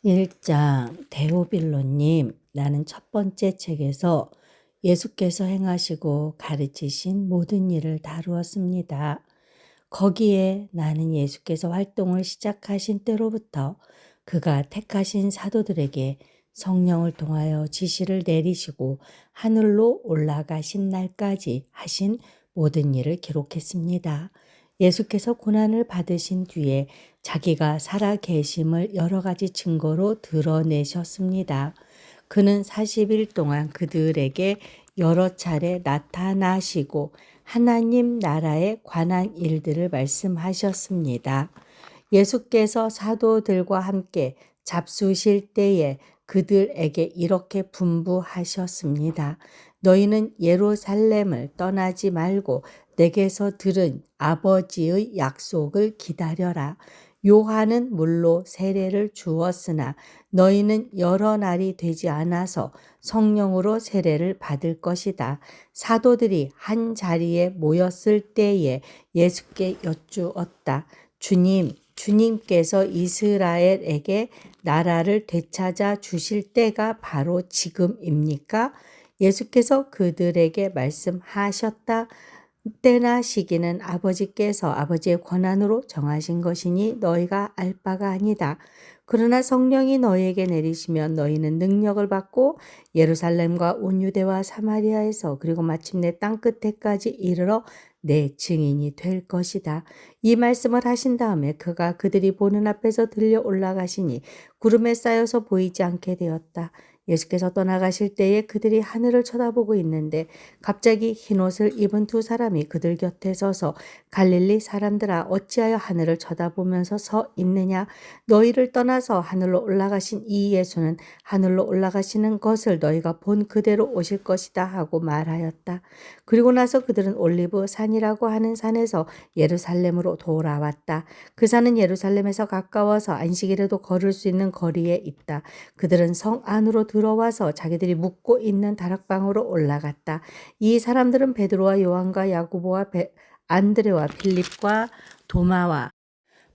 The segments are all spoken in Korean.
1장 데오빌로님, 나는 첫 번째 책에서 예수께서 행하시고 가르치신 모든 일을 다루었습니다. 거기에 나는 예수께서 활동을 시작하신 때로부터 그가 택하신 사도들에게 성령을 통하여 지시를 내리시고 하늘로 올라가신 날까지 하신 모든 일을 기록했습니다. 예수께서 고난을 받으신 뒤에 자기가 살아 계심을 여러 가지 증거로 드러내셨습니다. 그는 40일 동안 그들에게 여러 차례 나타나시고 하나님 나라에 관한 일들을 말씀하셨습니다. 예수께서 사도들과 함께 잡수실 때에 그들에게 이렇게 분부하셨습니다. 너희는 예루살렘을 떠나지 말고 내게서 들은 아버지의 약속을 기다려라. 요한은 물로 세례를 주었으나 너희는 여러 날이 되지 않아서 성령으로 세례를 받을 것이다. 사도들이 한 자리에 모였을 때에 예수께 여쭈었다. 주님께서 이스라엘에게 나라를 되찾아 주실 때가 바로 지금입니까? 예수께서 그들에게 말씀하셨다. 때나 시기는 아버지께서 아버지의 권한으로 정하신 것이니 너희가 알 바가 아니다. 그러나 성령이 너희에게 내리시면 너희는 능력을 받고 예루살렘과 온 유대와 사마리아에서 그리고 마침내 땅끝에까지 이르러 내 증인이 될 것이다. 이 말씀을 하신 다음에 그가 그들이 보는 앞에서 들려 올라가시니 구름에 쌓여서 보이지 않게 되었다. 예수께서 떠나가실 때에 그들이 하늘을 쳐다보고 있는데 갑자기 흰옷을 입은 두 사람이 그들 곁에 서서 갈릴리 사람들아 어찌하여 하늘을 쳐다보면서 서 있느냐? 너희를 떠나서 하늘로 올라가신 이 예수는 하늘로 올라가시는 것을 너희가 본 그대로 오실 것이다 하고 말하였다. 그리고 나서 그들은 올리브 산이라고 하는 산에서 예루살렘으로 돌아왔다. 그 산은 예루살렘에서 가까워서 안식일에도 걸을 수 있는 거리에 있다. 그들은 성 안으로 들어와서 자기들이 묵고 있는 다락방으로 올라갔다. 이 사람들은 베드로와 요한과 야고보와 안드레와 필립과 도마와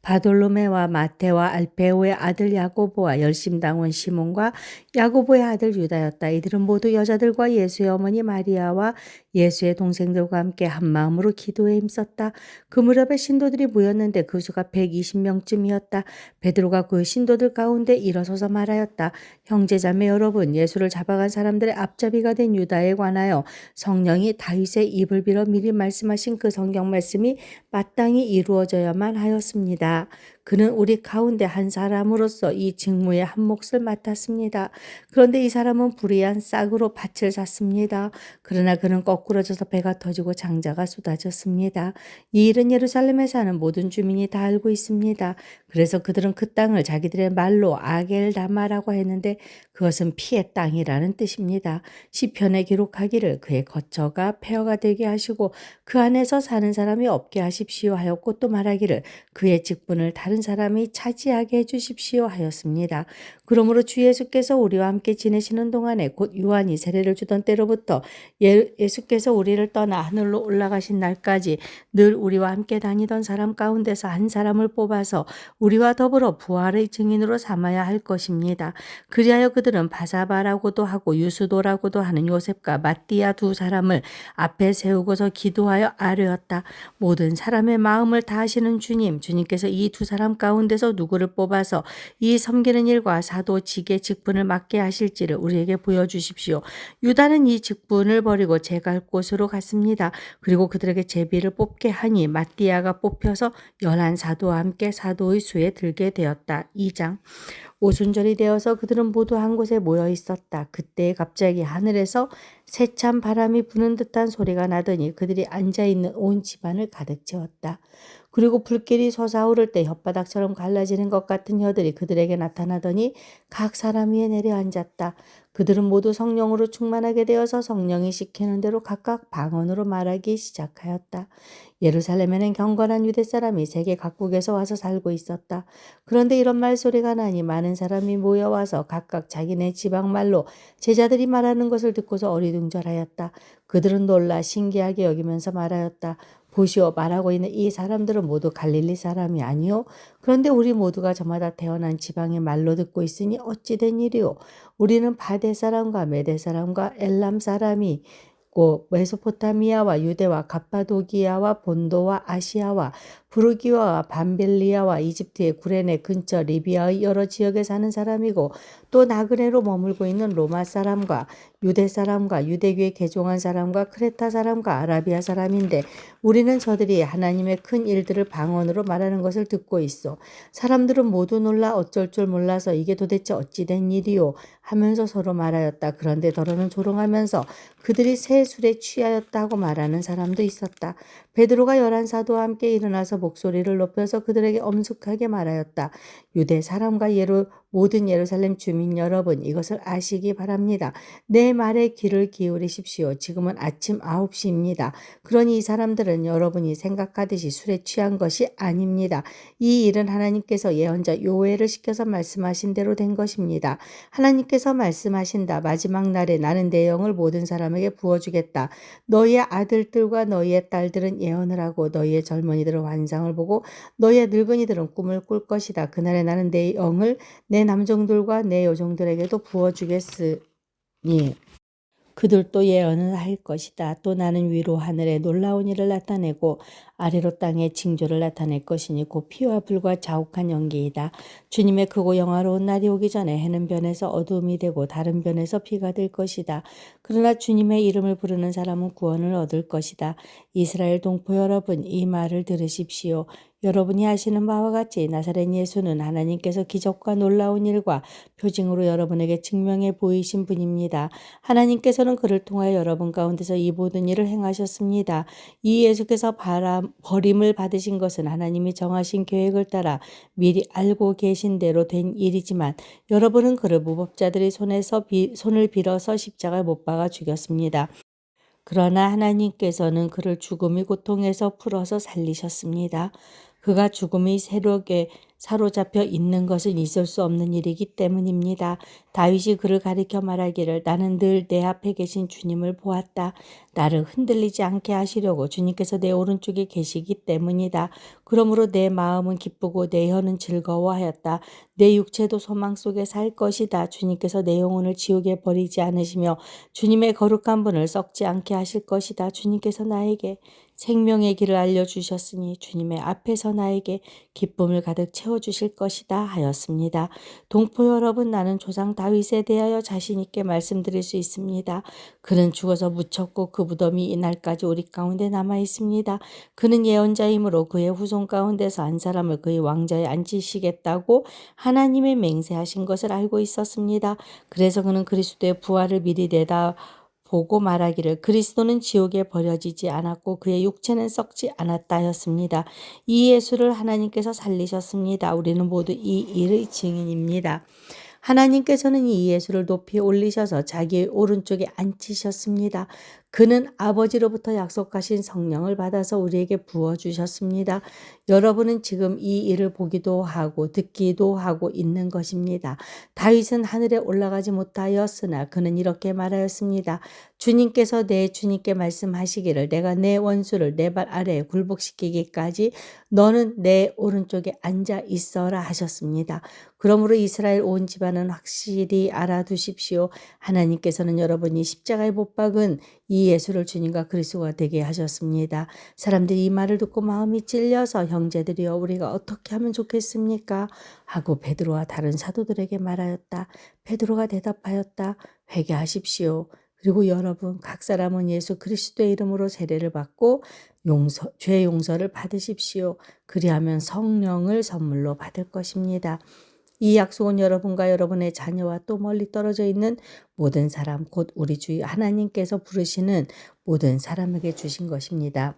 바돌로메와 마테와 알페오의 아들 야고보와 열심당원 시몬과 야고보의 아들 유다였다. 이들은 모두 여자들과 예수의 어머니 마리아와 예수의 동생들과 함께 한마음으로 기도에 힘썼다. 그 무렵에 신도들이 모였는데 그 수가 120명쯤이었다. 베드로가 그 신도들 가운데 일어서서 말하였다. 형제자매 여러분, 예수를 잡아간 사람들의 앞잡이가 된 유다에 관하여 성령이 다윗의 입을 빌어 미리 말씀하신 그 성경 말씀이 마땅히 이루어져야만 하였습니다. 그는 우리 가운데 한 사람으로서 이 직무의 한 몫을 맡았습니다. 그런데 이 사람은 불의한 싹으로 밭을 샀습니다. 그러나 그는 거꾸러져서 배가 터지고 장자가 쏟아졌습니다. 이 일은 예루살렘에 사는 모든 주민이 다 알고 있습니다. 그래서 그들은 그 땅을 자기들의 말로 아겔다마라고 했는데 그것은 피의 땅이라는 뜻입니다. 시편에 기록하기를 그의 거처가 폐허가 되게 하시고 그 안에서 사는 사람이 없게 하십시오 하였고 또 말하기를 그의 직분을 다른 사람이 차지하게 해주십시오 하였습니다. 그러므로 주 예수께서 우리와 함께 지내시는 동안에 곧 요한이 세례를 주던 때로부터 예수께서 우리를 떠나 하늘로 올라가신 날까지 늘 우리와 함께 다니던 사람 가운데서 한 사람을 뽑아서 우리와 더불어 부활의 증인으로 삼아야 할 것입니다. 그리하여 그들은 바사바라고도 하고 유수도라고도 하는 요셉과 마띠아 두 사람을 앞에 세우고서 기도하여 아뢰었다. 모든 사람의 마음을 다하시는 주님께서 이 두 사람 가운데서 누구를 뽑아서 이 섬기는 일과 사도 직의 직분을 맡게 하실지를 우리에게 보여주십시오. 유다는 이 직분을 버리고 제갈 곳으로 갔습니다. 그리고 그들에게 제비를 뽑게 하니 마띠아가 뽑혀서 11 사도와 함께 사도의 수에 들게 되었다. 2장. 오순절이 되어서 그들은 모두 한 곳에 모여 있었다. 그때 갑자기 하늘에서 세찬 바람이 부는 듯한 소리가 나더니 그들이 앉아있는 온 집안을 가득 채웠다. 그리고 불길이 솟아오를 때 혓바닥처럼 갈라지는 것 같은 혀들이 그들에게 나타나더니 각 사람 위에 내려앉았다. 그들은 모두 성령으로 충만하게 되어서 성령이 시키는 대로 각각 방언으로 말하기 시작하였다. 예루살렘에는 경건한 유대 사람이 세계 각국에서 와서 살고 있었다. 그런데 이런 말소리가 나니 많은 사람이 모여와서 각각 자기네 지방말로 제자들이 말하는 것을 듣고서 어리둥절하였다. 그들은 놀라 신기하게 여기면서 말하였다. 보시오, 말하고 있는 이 사람들은 모두 갈릴리 사람이 아니요? 그런데 우리 모두가 저마다 태어난 지방의 말로 듣고 있으니 어찌 된 일이오? 우리는 바데 사람과 메데 사람과 엘람 사람이 고 메소포타미아와 유대와 갑바도기아와 본도와 아시아와 부르기아와 밤빌리아와 이집트의 구레네 근처 리비아의 여러 지역에 사는 사람이고, 또 나그네로 머물고 있는 로마 사람과 유대 사람과 유대교에 개종한 사람과 크레타 사람과 아라비아 사람인데, 우리는 저들이 하나님의 큰 일들을 방언으로 말하는 것을 듣고 있어. 사람들은 모두 놀라 어쩔 줄 몰라서 이게 도대체 어찌 된 일이오 하면서 서로 말하였다. 그런데 더러는 조롱하면서 그들이 새 술에 취하였다고 말하는 사람도 있었다. 베드로가 11사도와 함께 일어나서 목소리를 높여서 그들에게 엄숙하게 말하였다. 유대 사람과 모든 예루살렘 주민 여러분, 이것을 아시기 바랍니다. 내 말에 귀를 기울이십시오. 지금은 아침 9시입니다. 그러니 이 사람들은 여러분이 생각하듯이 술에 취한 것이 아닙니다. 이 일은 하나님께서 예언자 요엘을 시켜서 말씀하신 대로 된 것입니다. 하나님께서 말씀하신다. 마지막 날에 나는 내 영을 모든 사람에게 부어주겠다. 너희의 아들들과 너희의 딸들은 예언을 하고 너희의 젊은이들은 환상을 보고 너희의 늙은이들은 꿈을 꿀 것이다. 그날에 나는 내 영을 내 남종들과 내 여종들에게도 부어주겠으니 그들도 예언을 할 것이다. 또 나는 위로 하늘에 놀라운 일을 나타내고 아래로 땅에 징조를 나타낼 것이니 곧 피와 불과 자욱한 연기이다. 주님의 크고 영화로운 날이 오기 전에 해는 변해서 어두움이 되고 다른 변해서 비가 될 것이다. 그러나 주님의 이름을 부르는 사람은 구원을 얻을 것이다. 이스라엘 동포 여러분, 이 말을 들으십시오. 여러분이 아시는 바와 같이 나사렛 예수는 하나님께서 기적과 놀라운 일과 표징으로 여러분에게 증명해 보이신 분입니다. 하나님께서는 그를 통하여 여러분 가운데서 이 모든 일을 행하셨습니다. 이 예수께서 버림을 받으신 것은 하나님이 정하신 계획을 따라 미리 알고 계신 대로 된 일이지만, 여러분은 그를 무법자들의 손을 빌어서 십자가에 못 박아 죽였습니다. 그러나 하나님께서는 그를 죽음의 고통에서 풀어서 살리셨습니다. 그가 죽음의 세력에 사로잡혀 있는 것은 있을 수 없는 일이기 때문입니다. 다윗이 그를 가리켜 말하기를 나는 늘 내 앞에 계신 주님을 보았다. 나를 흔들리지 않게 하시려고 주님께서 내 오른쪽에 계시기 때문이다. 그러므로 내 마음은 기쁘고 내 혀는 즐거워하였다. 내 육체도 소망 속에 살 것이다. 주님께서 내 영혼을 지옥에 버리지 않으시며 주님의 거룩한 분을 썩지 않게 하실 것이다. 주님께서 나에게 생명의 길을 알려주셨으니 주님의 앞에서 나에게 기쁨을 가득 채워주실 것이다 하였습니다. 동포 여러분, 나는 조상 다윗에 대하여 자신 있게 말씀드릴 수 있습니다. 그는 죽어서 묻혔고 그 무덤이 이날까지 우리 가운데 남아 있습니다. 그는 예언자이므로 그의 후손 가운데서 한 사람을 그의 왕좌에 앉히시겠다고 하나님의 맹세하신 것을 알고 있었습니다. 그래서 그는 그리스도의 부활을 미리 보고 말하기를 그리스도는 지옥에 버려지지 않았고 그의 육체는 썩지 않았다 하였습니다. 이 예수를 하나님께서 살리셨습니다. 우리는 모두 이 일의 증인입니다. 하나님께서는 이 예수를 높이 올리셔서 자기의 오른쪽에 앉히셨습니다. 그는 아버지로부터 약속하신 성령을 받아서 우리에게 부어주셨습니다. 여러분은 지금 이 일을 보기도 하고 듣기도 하고 있는 것입니다. 다윗은 하늘에 올라가지 못하였으나 그는 이렇게 말하였습니다. 주님께서 내 주님께 말씀하시기를 내가 내 원수를 내 발 아래에 굴복시키기까지 너는 내 오른쪽에 앉아 있어라 하셨습니다. 그러므로 이스라엘 온 집안은 확실히 알아두십시오. 하나님께서는 여러분이 십자가에 못 박은 이 예수를 주님과 그리스도가 되게 하셨습니다. 사람들이 이 말을 듣고 마음이 찔려서 형제들이여 우리가 어떻게 하면 좋겠습니까? 하고 베드로와 다른 사도들에게 말하였다. 베드로가 대답하였다. 회개하십시오. 그리고 여러분 각 사람은 예수 그리스도의 이름으로 세례를 받고 죄 용서를 받으십시오. 그리하면 성령을 선물로 받을 것입니다. 이 약속은 여러분과 여러분의 자녀와 또 멀리 떨어져 있는 모든 사람, 곧 우리 주 하나님께서 부르시는 모든 사람에게 주신 것입니다.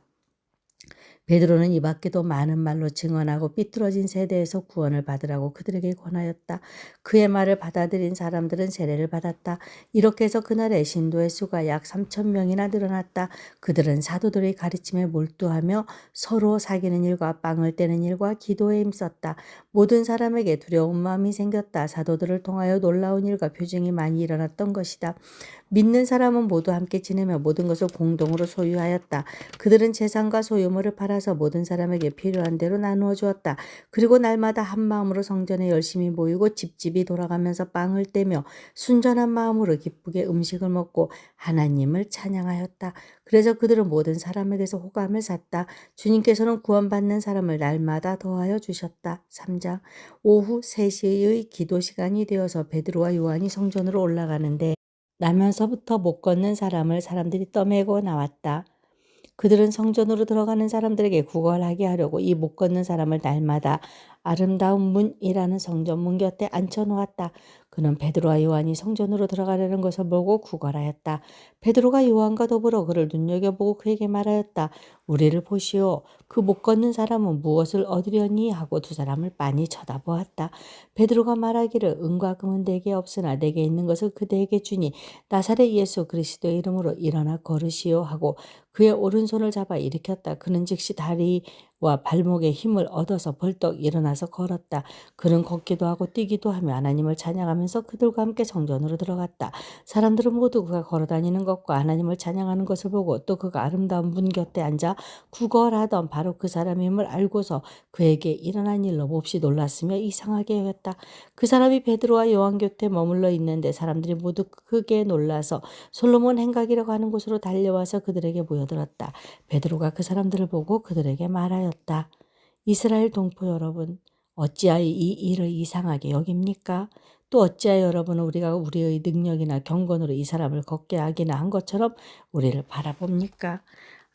베드로는 이 밖에도 많은 말로 증언하고 삐뚤어진 세대에서 구원을 받으라고 그들에게 권하였다. 그의 말을 받아들인 사람들은 세례를 받았다. 이렇게 해서 그날에 신도의 수가 약 3,000명이나 늘어났다. 그들은 사도들의 가르침에 몰두하며 서로 사귀는 일과 빵을 떼는 일과 기도에 힘썼다. 모든 사람에게 두려운 마음이 생겼다. 사도들을 통하여 놀라운 일과 표징이 많이 일어났던 것이다. 믿는 사람은 모두 함께 지내며 모든 것을 공동으로 소유하였다. 그들은 재산과 소유물을 팔아서 모든 사람에게 필요한 대로 나누어 주었다. 그리고 날마다 한 마음으로 성전에 열심히 모이고 집집이 돌아가면서 빵을 떼며 순전한 마음으로 기쁘게 음식을 먹고 하나님을 찬양하였다. 그래서 그들은 모든 사람에게서 호감을 샀다. 주님께서는 구원받는 사람을 날마다 더하여 주셨다. 3장. 오후 3시의 기도 시간이 되어서 베드로와 요한이 성전으로 올라가는데 나면서부터 못 걷는 사람을 사람들이 떠매고 나왔다. 그들은 성전으로 들어가는 사람들에게 구걸하게 하려고 이 못 걷는 사람을 날마다 아름다운 문이라는 성전문 곁에 앉혀놓았다. 그는 베드로와 요한이 성전으로 들어가려는 것을 보고 구걸하였다. 베드로가 요한과 더불어 그를 눈여겨보고 그에게 말하였다. 우리를 보시오. 그 못 걷는 사람은 무엇을 얻으려니 하고 두 사람을 빤히 쳐다보았다. 베드로가 말하기를 은과 금은 내게 없으나 내게 있는 것을 그대에게 주니 나사렛 예수 그리스도의 이름으로 일어나 걸으시오 하고 그의 오른손을 잡아 일으켰다. 그는 즉시 다리와 발목에 힘을 얻어서 벌떡 일어나서 걸었다. 그는 걷기도 하고 뛰기도 하며 하나님을 찬양하면서 그들과 함께 성전으로 들어갔다. 사람들은 모두 그가 걸어다니는 것과 하나님을 찬양하는 것을 보고 또 그가 아름다운 문 곁에 앉아 구걸하던 바로 그 사람임을 알고서 그에게 일어난 일로 몹시 놀랐으며 이상하게 여겼다. 그 사람이 베드로와 요한 곁에 머물러 있는데 사람들이 모두 크게 놀라서 솔로몬 행각이라고 하는 곳으로 달려와서 그들에게 모여들었다. 베드로가 그 사람들을 보고 그들에게 말하였다. 이스라엘 동포 여러분, 어찌하여 이 일을 이상하게 여깁니까? 또 어찌하여 여러분은 우리가 우리의 능력이나 경건으로 이 사람을 걷게 하기나 한 것처럼 우리를 바라봅니까?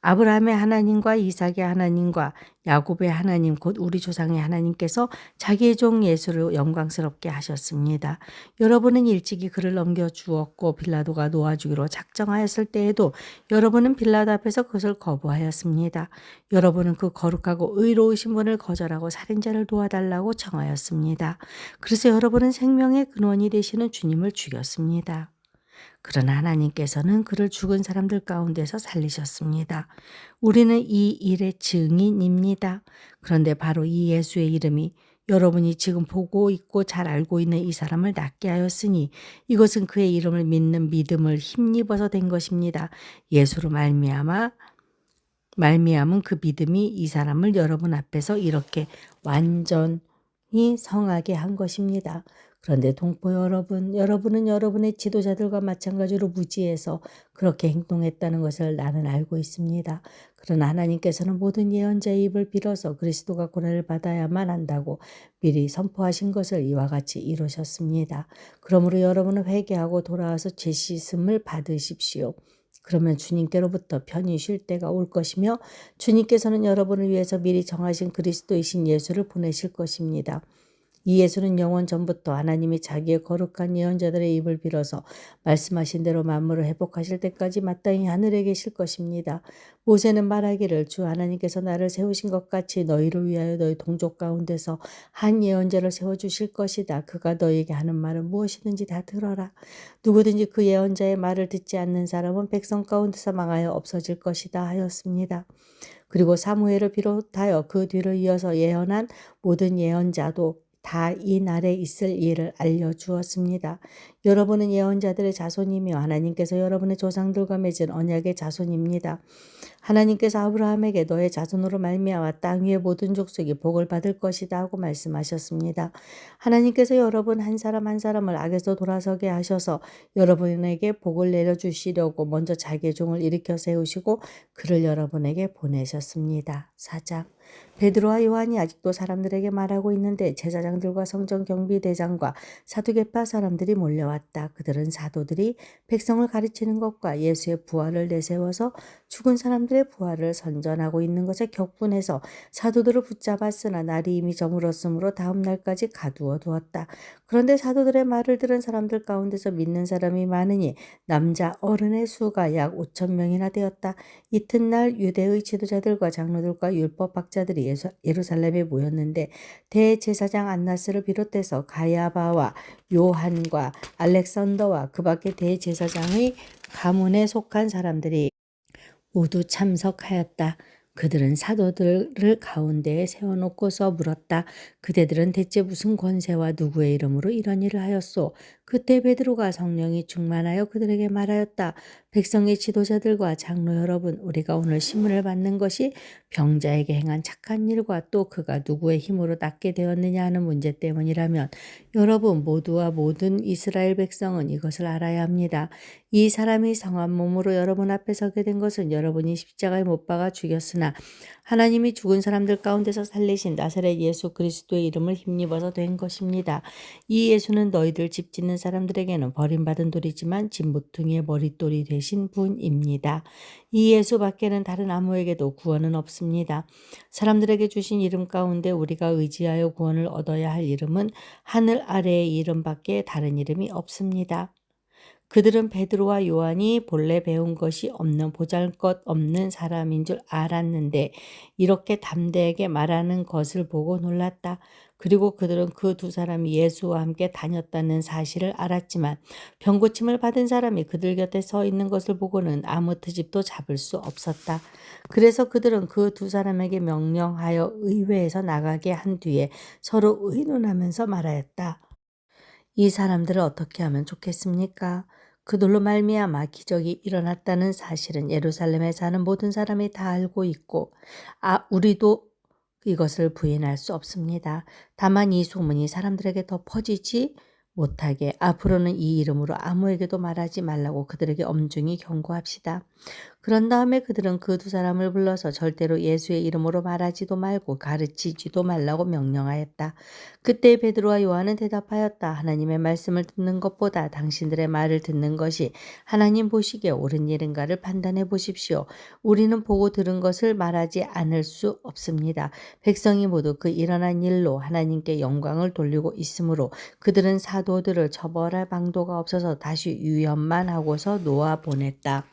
아브라함의 하나님과 이삭의 하나님과 야곱의 하나님 곧 우리 조상의 하나님께서 자기의 종 예수를 영광스럽게 하셨습니다. 여러분은 일찍이 그를 넘겨주었고 빌라도가 놓아주기로 작정하였을 때에도 여러분은 빌라도 앞에서 그것을 거부하였습니다. 여러분은 그 거룩하고 의로우신 분을 거절하고 살인자를 도와달라고 청하였습니다. 그래서 여러분은 생명의 근원이 되시는 주님을 죽였습니다. 그러나 하나님께서는 그를 죽은 사람들 가운데서 살리셨습니다. 우리는 이 일의 증인입니다. 그런데 바로 이 예수의 이름이 여러분이 지금 보고 있고 잘 알고 있는 이 사람을 낫게 하였으니 이것은 그의 이름을 믿는 믿음을 힘입어서 된 것입니다. 예수로 말미암은 그 믿음이 이 사람을 여러분 앞에서 이렇게 완전히 성하게 한 것입니다. 그런데 동포 여러분, 여러분은 여러분의 지도자들과 마찬가지로 무지해서 그렇게 행동했다는 것을 나는 알고 있습니다. 그러나 하나님께서는 모든 예언자의 입을 빌어서 그리스도가 고난을 받아야만 한다고 미리 선포하신 것을 이와 같이 이루셨습니다. 그러므로 여러분은 회개하고 돌아와서 죄 씻음을 받으십시오. 그러면 주님께로부터 편히 쉴 때가 올 것이며 주님께서는 여러분을 위해서 미리 정하신 그리스도이신 예수를 보내실 것입니다. 이 예수는 영원 전부터 하나님이 자기의 거룩한 예언자들의 입을 빌어서 말씀하신 대로 만물을 회복하실 때까지 마땅히 하늘에 계실 것입니다. 모세는 말하기를 주 하나님께서 나를 세우신 것 같이 너희를 위하여 너희 동족 가운데서 한 예언자를 세워주실 것이다. 그가 너희에게 하는 말은 무엇이든지 다 들어라. 누구든지 그 예언자의 말을 듣지 않는 사람은 백성 가운데서 망하여 없어질 것이다 하였습니다. 그리고 사무엘을 비롯하여 그 뒤를 이어서 예언한 모든 예언자도 다 이 날에 있을 일을 알려주었습니다. 여러분은 예언자들의 자손이며 하나님께서 여러분의 조상들과 맺은 언약의 자손입니다. 하나님께서 아브라함에게 너의 자손으로 말미암아 땅 위의 모든 족속이 복을 받을 것이다 하고 말씀하셨습니다. 하나님께서 여러분 한 사람 한 사람을 악에서 돌아서게 하셔서 여러분에게 복을 내려주시려고 먼저 자기의 종을 일으켜 세우시고 그를 여러분에게 보내셨습니다. 4장. 베드로와 요한이 아직도 사람들에게 말하고 있는데 제사장들과 성전 경비대장과 사두개파 사람들이 몰려왔다. 그들은 사도들이 백성을 가르치는 것과 예수의 부활을 내세워서 죽은 사람들의 부활을 선전하고 있는 것에 격분해서 사도들을 붙잡았으나 날이 이미 저물었으므로 다음 날까지 가두어 두었다. 그런데 사도들의 말을 들은 사람들 가운데서 믿는 사람이 많으니 남자 어른의 수가 약 5천 명이나 되었다. 이튿날 유대의 지도자들과 장로들과 율법 학자들이 예루살렘에 모였는데 대제사장 안나스를 비롯해서 가야바와 요한과 알렉산더와 그 밖에 대제사장의 가문에 속한 사람들이 모두 참석하였다. 그들은 사도들을 가운데에 세워놓고서 물었다. 그대들은 대체 무슨 권세와 누구의 이름으로 이런 일을 하였소? 그때 베드로가 성령이 충만하여 그들에게 말하였다. 백성의 지도자들과 장로 여러분, 우리가 오늘 심문을 받는 것이 병자에게 행한 착한 일과 또 그가 누구의 힘으로 낫게 되었느냐 하는 문제 때문이라면 여러분 모두와 모든 이스라엘 백성은 이것을 알아야 합니다. 이 사람이 상한 몸으로 여러분 앞에 서게 된 것은 여러분이 십자가에 못 박아 죽였으나 하나님이 죽은 사람들 가운데서 살리신 나사렛 예수 그리스도의 이름을 힘입어서 된 것입니다. 이 예수는 너희들 집 짓는 사람들에게는 버림받은 돌이지만 진보퉁이의 머릿돌이 되신 분입니다. 이 예수 밖에는 다른 아무에게도 구원은 없습니다. 사람들에게 주신 이름 가운데 우리가 의지하여 구원을 얻어야 할 이름은 하늘 아래의 이름밖에 다른 이름이 없습니다. 그들은 베드로와 요한이 본래 배운 것이 없는 보잘것없는 사람인 줄 알았는데 이렇게 담대하게 말하는 것을 보고 놀랐다. 그리고 그들은 그 두 사람이 예수와 함께 다녔다는 사실을 알았지만 병고침을 받은 사람이 그들 곁에 서 있는 것을 보고는 아무 트집도 잡을 수 없었다. 그래서 그들은 그 두 사람에게 명령하여 의회에서 나가게 한 뒤에 서로 의논하면서 말하였다. 이 사람들을 어떻게 하면 좋겠습니까? 그들로 말미암아 기적이 일어났다는 사실은 예루살렘에 사는 모든 사람이 다 알고 있고 우리도 이것을 부인할 수 없습니다. 다만 이 소문이 사람들에게 더 퍼지지 못하게 앞으로는 이 이름으로 아무에게도 말하지 말라고 그들에게 엄중히 경고합시다. 그런 다음에 그들은 그 두 사람을 불러서 절대로 예수의 이름으로 말하지도 말고 가르치지도 말라고 명령하였다. 그때 베드로와 요한은 대답하였다. 하나님의 말씀을 듣는 것보다 당신들의 말을 듣는 것이 하나님 보시기에 옳은 일인가를 판단해 보십시오. 우리는 보고 들은 것을 말하지 않을 수 없습니다. 백성이 모두 그 일어난 일로 하나님께 영광을 돌리고 있으므로 그들은 사도들을 처벌할 방도가 없어서 다시 유연만 하고서 놓아 보냈다.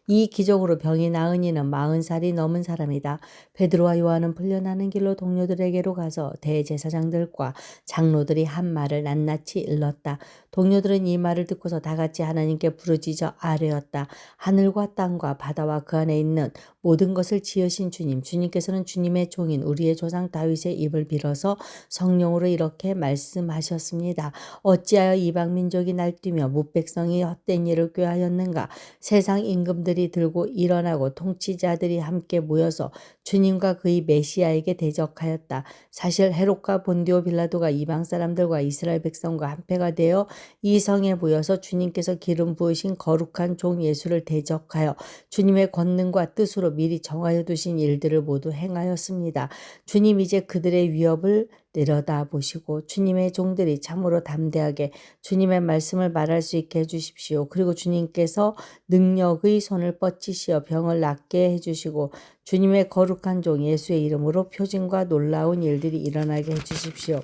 이 기적으로 병이 나은 이는 40살이 넘은 사람이다. 베드로와 요한은 풀려나는 길로 동료들에게로 가서 대제사장들과 장로들이 한 말을 낱낱이 일렀다. 동료들은 이 말을 듣고서 다 같이 하나님께 부르짖어 아뢰었다. 하늘과 땅과 바다와 그 안에 있는 모든 것을 지으신 주님, 주님께서는 주님의 종인 우리의 조상 다윗의 입을 빌어서 성령으로 이렇게 말씀하셨습니다. 어찌하여 이방 민족이 날뛰며 무백성이 헛된 일을 꾀하였는가? 세상 임금들이 들고 일어나고 통치자들이 함께 모여서 주님과 그의 메시아에게 대적하였다. 사실 헤롯과 본디오 빌라도가 이방 사람들과 이스라엘 백성과 한패가 되어 이 성에 모여서 주님께서 기름 부으신 거룩한 종 예수를 대적하여 주님의 권능과 뜻으로 미리 정하여 두신 일들을 모두 행하였습니다. 주님 이제 그들의 위협을 내려다보시고 주님의 종들이 참으로 담대하게 주님의 말씀을 말할 수 있게 해주십시오. 그리고 주님께서 능력의 손을 뻗치시어 병을 낫게 해주시고 주님의 거룩한 종 예수의 이름으로 표징과 놀라운 일들이 일어나게 해주십시오.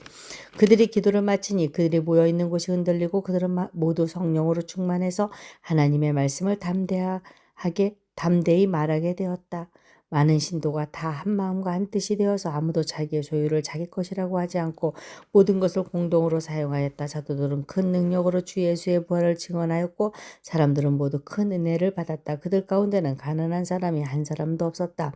그들이 기도를 마치니 그들이 모여있는 곳이 흔들리고 그들은 모두 성령으로 충만해서 하나님의 말씀을 담대히 말하게 되었다. 많은 신도가 다 한 마음과 한 뜻이 되어서 아무도 자기의 소유를 자기 것이라고 하지 않고 모든 것을 공동으로 사용하였다. 사도들은 큰 능력으로 주 예수의 부활을 증언하였고 사람들은 모두 큰 은혜를 받았다. 그들 가운데는 가난한 사람이 한 사람도 없었다.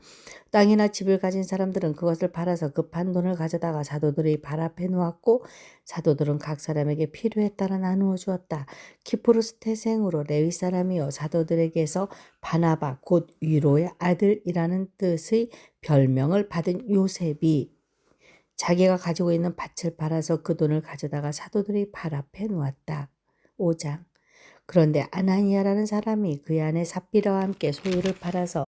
땅이나 집을 가진 사람들은 그것을 팔아서 급한 돈을 가져다가 사도들의 발 앞에 놓았고 사도들은 각 사람에게 필요에 따라 나누어 주었다. 키프로스 태생으로 레위 사람이요 사도들에게서 바나바 곧 위로의 아들이라는 뜻의 별명을 받은 요셉이 자기가 가지고 있는 밭을 팔아서 그 돈을 가져다가 사도들의 발 앞에 놓았다. 5장. 그런데 아나니아라는 사람이 그의 아내 삽비라와 함께 소유를 팔아서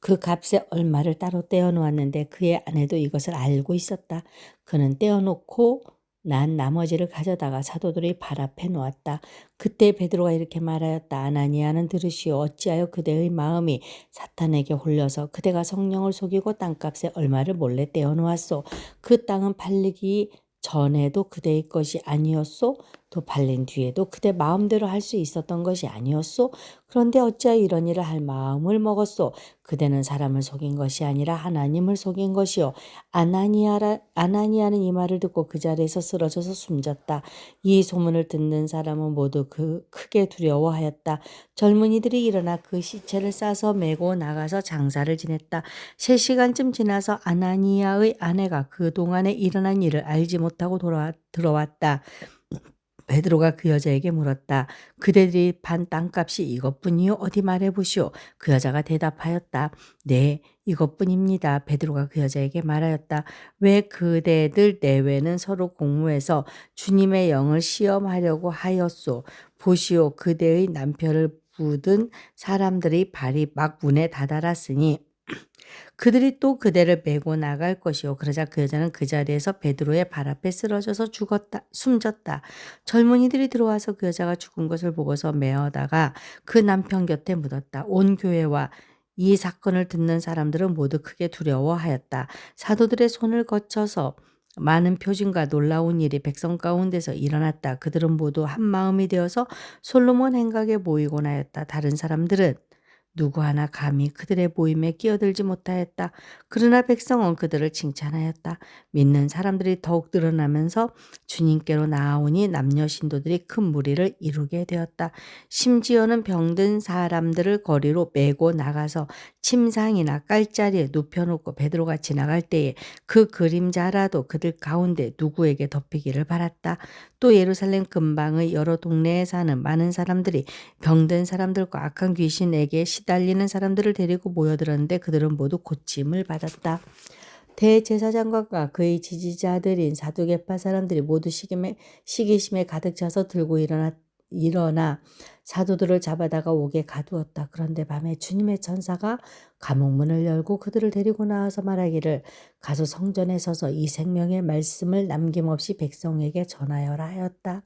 그 값에 얼마를 따로 떼어놓았는데 그의 아내도 이것을 알고 있었다. 그는 떼어놓고 난 나머지를 가져다가 사도들의 발 앞에 놓았다. 그때 베드로가 이렇게 말하였다. 아나니아는 들으시오. 어찌하여 그대의 마음이 사탄에게 홀려서 그대가 성령을 속이고 땅값에 얼마를 몰래 떼어놓았소. 그 땅은 팔리기 전에도 그대의 것이 아니었소? 또 발린 뒤에도 그대 마음대로 할 수 있었던 것이 아니었소? 그런데 어찌하여 이런 일을 할 마음을 먹었소? 그대는 사람을 속인 것이 아니라 하나님을 속인 것이요. 아나니아는 이 말을 듣고 그 자리에서 쓰러져서 숨졌다. 이 소문을 듣는 사람은 모두 크게 두려워하였다. 젊은이들이 일어나 그 시체를 싸서 메고 나가서 장사를 지냈다. 3시간쯤 지나서 아나니아의 아내가 그동안에 일어난 일을 알지 못하고 들어왔다. 베드로가 그 여자에게 물었다. 그대들이 판 땅값이 이것뿐이요? 어디 말해보시오. 그 여자가 대답하였다. 네, 이것뿐입니다. 베드로가 그 여자에게 말하였다. 왜 그대들 내외는 서로 공모해서 주님의 영을 시험하려고 하였소? 보시오, 그대의 남편을 묻은 사람들이 발이 막 문에 다다랐으니 그들이 또 그대를 메고 나갈 것이요. 그러자 그 여자는 그 자리에서 베드로의 발 앞에 쓰러져서 숨졌다. 젊은이들이 들어와서 그 여자가 죽은 것을 보고서 메어다가 그 남편 곁에 묻었다. 온 교회와 이 사건을 듣는 사람들은 모두 크게 두려워하였다. 사도들의 손을 거쳐서 많은 표징과 놀라운 일이 백성 가운데서 일어났다. 그들은 모두 한 마음이 되어서 솔로몬 행각에 모이곤 하였다. 다른 사람들은 누구 하나 감히 그들의 모임에 끼어들지 못하였다. 그러나 백성은 그들을 칭찬하였다. 믿는 사람들이 더욱 늘어나면서 주님께로 나아오니 남녀 신도들이 큰 무리를 이루게 되었다. 심지어는 병든 사람들을 거리로 메고 나가서 침상이나 깔자리에 눕혀놓고 베드로가 지나갈 때에 그 그림자라도 그들 가운데 누구에게 덮이기를 바랐다. 또 예루살렘 근방의 여러 동네에 사는 많은 사람들이 병든 사람들과 악한 귀신에게 시달리는 사람들을 데리고 모여들었는데 그들은 모두 고침을 받았다. 대제사장과 그의 지지자들인 사두개파 사람들이 모두 시기심에 가득 차서 들고 일어나 사도들을 잡아다가 옥에 가두었다. 그런데 밤에 주님의 천사가 감옥문을 열고 그들을 데리고 나와서 말하기를 가서 성전에 서서 이 생명의 말씀을 남김없이 백성에게 전하여라 하였다.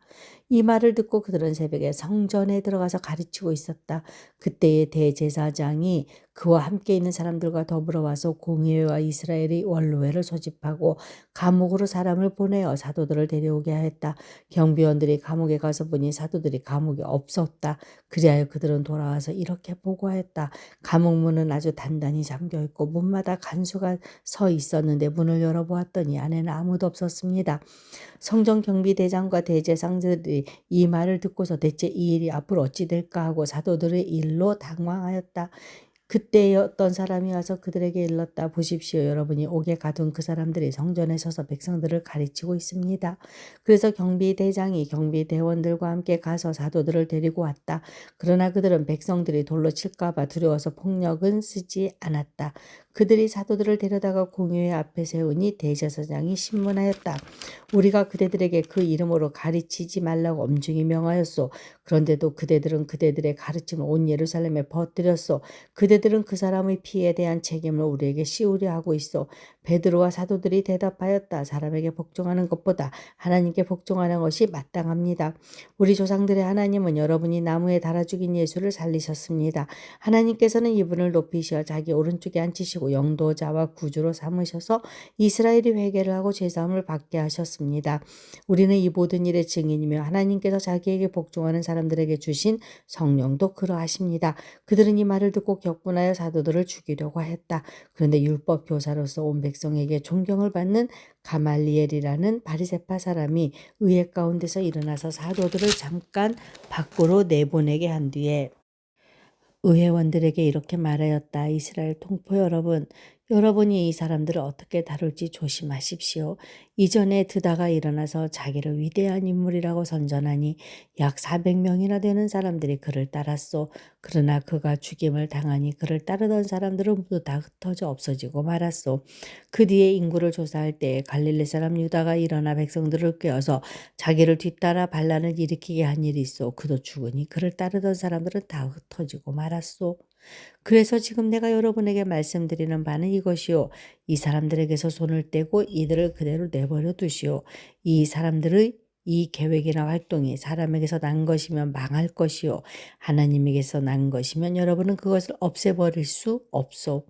이 말을 듣고 그들은 새벽에 성전에 들어가서 가르치고 있었다. 그때의 대제사장이 그와 함께 있는 사람들과 더불어 와서 공회와 이스라엘의 원로회를 소집하고 감옥으로 사람을 보내어 사도들을 데려오게 하였다. 경비원들이 감옥에 가서 보니 사도들이 감옥에 없었다. 그리하여 그들은 돌아와서 이렇게 보고하였다. 감옥 문은 아주 단단히 잠겨 있고 문마다 간수가 서 있었는데 문을 열어보았더니 안에는 아무도 없었습니다. 성전 경비대장과 대제사장들이 이 말을 듣고서 대체 이 일이 앞으로 어찌 될까 하고 사도들의 일로 당황하였다. 그때 어떤 사람이 와서 그들에게 일렀다. 보십시오. 여러분이 옥에 가둔 그 사람들이 성전에 서서 백성들을 가르치고 있습니다. 그래서 경비대장이 경비대원들과 함께 가서 사도들을 데리고 왔다. 그러나 그들은 백성들이 돌로 칠까 봐 두려워서 폭력은 쓰지 않았다. 그들이 사도들을 데려다가 공회의 앞에 세우니 대제사장이 신문하였다. 우리가 그대들에게 그 이름으로 가르치지 말라고 엄중히 명하였소. 그런데도 그대들은 그대들의 가르침을 온 예루살렘에 퍼뜨렸소. 그대들은 그 사람의 피에 대한 책임을 우리에게 씌우려 하고 있어. 베드로와 사도들이 대답하였다. 사람에게 복종하는 것보다 하나님께 복종하는 것이 마땅합니다. 우리 조상들의 하나님은 여러분이 나무에 달아 죽인 예수를 살리셨습니다. 하나님께서는 이분을 높이시어 자기 오른쪽에 앉히시고 영도자와 구주로 삼으셔서 이스라엘이 회개를 하고 죄사함을 받게 하셨습니다. 우리는 이 모든 일의 증인이며 하나님께서 자기에게 복종하는 사람들에게 주신 성령도 그러하십니다. 그들은 이 말을 듣고 격분하여 사도들을 죽이려고 했다. 그런데 율법 교사로서 온 백성에게 존경을 받는 가말리엘이라는 바리새파 사람이 의회 가운데서 일어나서 사도들을 잠깐 밖으로 내보내게 한 뒤에 의회원들에게 이렇게 말하였다. 이스라엘 통포 여러분, 여러분이 이 사람들을 어떻게 다룰지 조심하십시오. 이전에 드다가 일어나서 자기를 위대한 인물이라고 선전하니 약 400명이나 되는 사람들이 그를 따랐소. 그러나 그가 죽임을 당하니 그를 따르던 사람들은 모두 다 흩어져 없어지고 말았소. 그 뒤에 인구를 조사할 때 갈릴리 사람 유다가 일어나 백성들을 꿰어서 자기를 뒤따라 반란을 일으키게 한 일이 있어. 그도 죽으니 그를 따르던 사람들은 다 흩어지고 말았소. 그래서 지금 내가 여러분에게 말씀드리는 바는 이것이요. 이 사람들에게서 손을 떼고 이들을 그대로 내버려 두시오. 이 사람들의 이 계획이나 활동이 사람에게서 난 것이면 망할 것이요. 하나님에게서 난 것이면 여러분은 그것을 없애버릴 수 없소.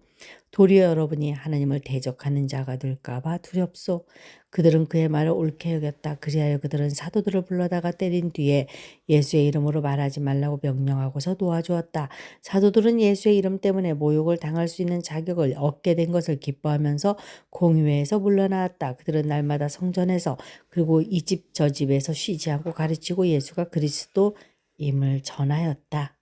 도리어 여러분이 하나님을 대적하는 자가 될까 봐 두렵소. 그들은 그의 말을 옳게 여겼다. 그리하여 그들은 사도들을 불러다가 때린 뒤에 예수의 이름으로 말하지 말라고 명령하고서 놓아주었다. 사도들은 예수의 이름 때문에 모욕을 당할 수 있는 자격을 얻게 된 것을 기뻐하면서 공회에서 물러나왔다. 그들은 날마다 성전에서 그리고 이 집 저 집에서 쉬지 않고 가르치고 예수가 그리스도임을 전하였다.